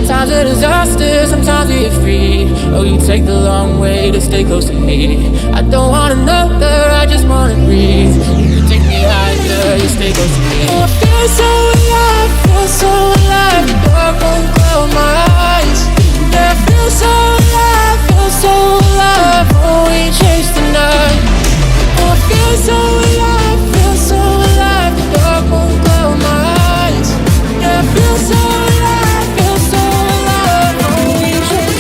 Sometimes a disaster, sometimes we get free. Oh, you take the long way to stay close to me. I don't want another, I just wanna breathe. You take me higher, you stay close to me. Oh, I feel so alive, feel so alive. The dark won't close my eyes. Yeah, I feel so alive, feel so alive. Oh, we chase the night. Oh, I feel so alive, feel so alive. The dark won't close my eyes. Yeah, I feel so alive, feel so alive. Oh, we chase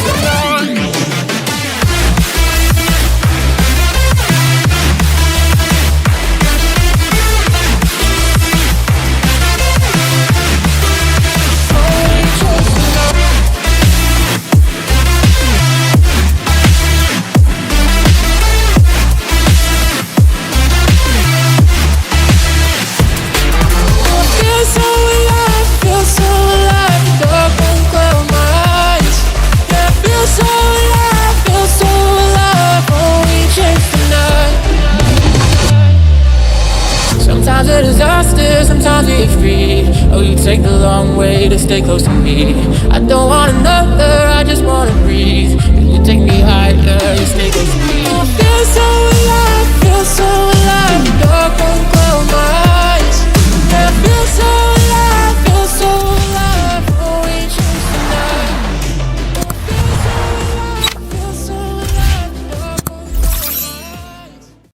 the night. Sometimes a disaster, sometimes we get free. Oh, you take the long way to stay close to me. I don't want another, I